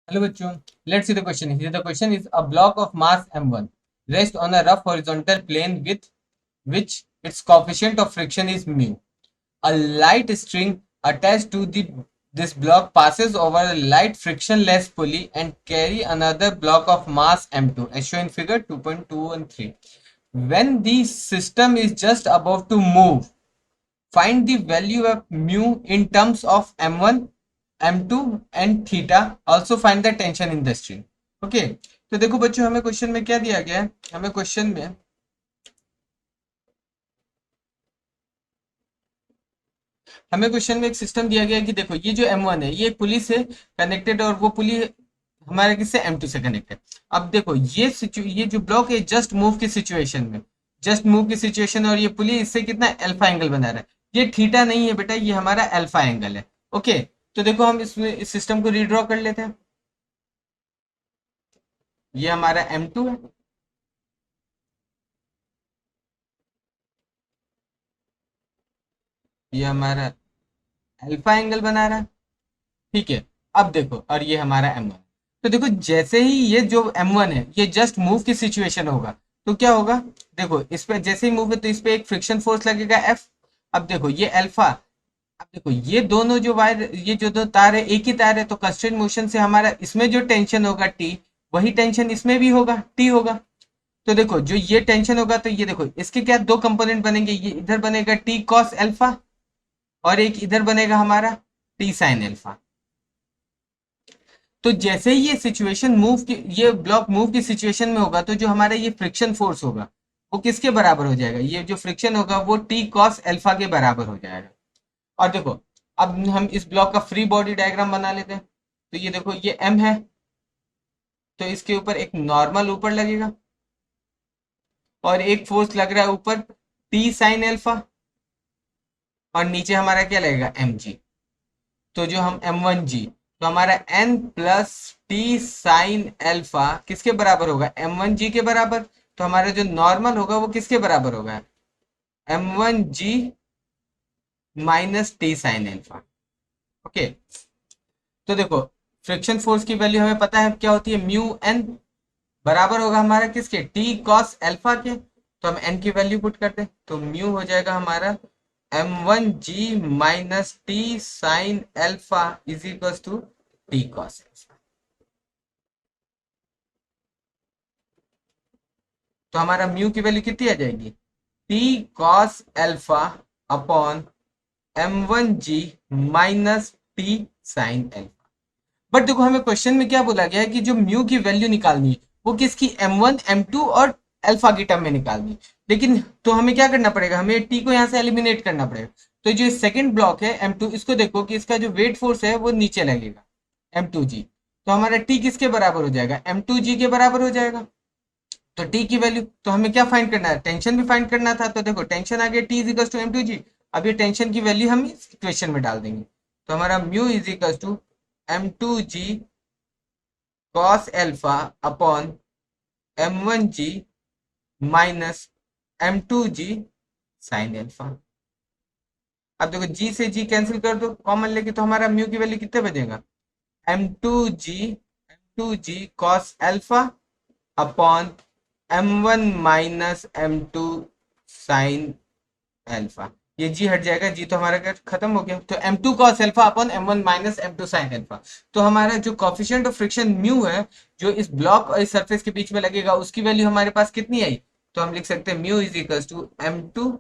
Hello bachcho, let's see the question. Here the question is a block of mass m1 rests on a rough horizontal plane with which its coefficient of friction is mu. A light string attached to the this block passes over a light frictionless pulley and carry another block of mass m2 as shown in figure 2.213. When the system is just about to move, find the value of mu in terms of m1 m2 and theta. Also find the tension in the string. Okay तो देखो बच्चों, हमें question में क्या दिया गया है? हमें क्वेश्चन में एक सिस्टम दिया गया है कि देखो ये जो m1 है ये पुली से कनेक्टेड और वो पुली हमारे किससे m2 से कनेक्टेड। अब देखो ये जो ब्लॉक है जस्ट मूव की सिचुएशन में, और ये पुली इससे कितना अल्फा एंगल बना रहा है। ये थीटा नहीं है बेटा, ये हमारा अल्फा एंगल है। ओके तो देखो हम इस सिस्टम को रीड्रॉ कर लेते हैं। ये हमारा m2 है, ये हमारा अल्फा एंगल बना रहा है, ठीक है। अब देखो और ये हमारा m1। तो देखो जैसे ही ये जो m1 है ये जस्ट मूव की सिचुएशन होगा तो क्या होगा, देखो इस पे जैसे ही मूव है तो इस पे एक फ्रिक्शन फोर्स लगेगा F। अब देखो ये अल्फा, अब देखो ये दोनों जो वायर, ये जो दो तार है एक ही तार है, तो कंस्ट्रेंट मोशन से हमारा इसमें जो टेंशन होगा T, वही टेंशन इसमें भी होगा, T होगा। तो देखो जो ये टेंशन होगा तो ये देखो इसके क्या दो कंपोनेंट बनेंगे, ये इधर बनेगा T cos अल्फा और एक इधर बनेगा हमारा T sin अल्फा। तो जैसे ही ये सिचुएशन मूव की, ये ब्लॉक मूव की सिचुएशन में होगा तो जो हमारा ये फ्रिक्शन फोर्स होगा वो किसके बराबर हो जाएगा, ये जो फ्रिक्शन होगा वो टी कॉस अल्फा के बराबर हो जाएगा। और देखो अब हम इस ब्लॉक का फ्री बॉडी डायग्राम बना लेते हैं। तो ये देखो ये एम है, तो इसके ऊपर एक नॉर्मल ऊपर लगेगा और एक फोर्स लग रहा है ऊपर टी साइन अल्फा, और नीचे हमारा क्या लगेगा एम जी। तो जो हम m1g, तो हमारा n plus T sine alpha किसके बराबर होगा, m1g के बराबर। तो हमारा जो नॉर्मल होगा वो किसके बराबर होगा, m1g minus T sine alpha. Okay तो देखो फ्रिक्शन फोर्स की वैल्यू हमें पता है क्या होती है, म्यू एन बराबर होगा हमारा किसके, टी कॉस एल्फा के। तो हम एन की वैल्यू पुट करते हैं तो म्यू हो जाएगा हमारा m1g minus T sine alpha is equal to T cos alpha. तो हमारा म्यू की वैल्यू कितनी आ जाएगी, T cos alpha upon m1g minus T sine alpha. But देखो हमें क्वेश्चन में क्या बोला गया है कि जो म्यू की वैल्यू निकालनी है वो किसकी, m1 m2 और अल्फा की टर्म में निकालनी है। लेकिन तो हमें क्या करना पड़ेगा, हमें टी को यहाँ से एलिमिनेट करना पड़ेगा। तो जो सेकंड ब्लॉक है m2, इसको देखो कि इसका जो वेट फोर्स है वो नीचे लगेगा m2g। तो हमारा टी किसके बराबर हो जाएगा, m2g के बराबर हो जाएगा। तो टी की वैल्यू, तो हमें क्या फाइंड करना है, टेंशन भी फाइंड करना था। तो देखो टेंशन आ गया T is equal to m2g। अब ये टेंशन की वैल्यू हम इस इक्वेशन में डाल देंगे। तो हमारा mu is equal to m2g cos alpha upon m1g minus m2g sin alpha. अब देखो g से g कैंसिल कर दो कॉमन लेके, तो हमारा म्यू की वैल्यू कितने बचेगा, m2g cos alpha upon m1 minus m2 sin alpha. ये जी हट जाएगा, जी तो हमारा खत्म हो गया। तो m2 cos alpha upon m1 minus m2 sin alpha. तो हमारा जो कोफिशिएंट ऑफ फ्रिक्शन म्यू है जो इस ब्लॉक और इस सरफेस के बीच में लगेगा उसकी वैल्यू हमारे पास कितनी आई, तो हम लिख सकते हैं mu is equal to m2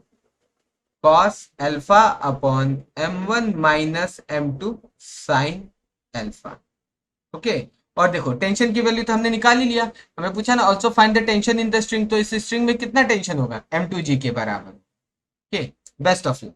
cos alpha upon m1 minus m2 sin alpha. Okay और देखो टेंशन की वैल्यू तो हमने निकाल ही लिया। हमें पूछा ना also find the tension in the string, तो इस स्ट्रिंग में कितना टेंशन होगा m2g के बराबर। Okay best of you.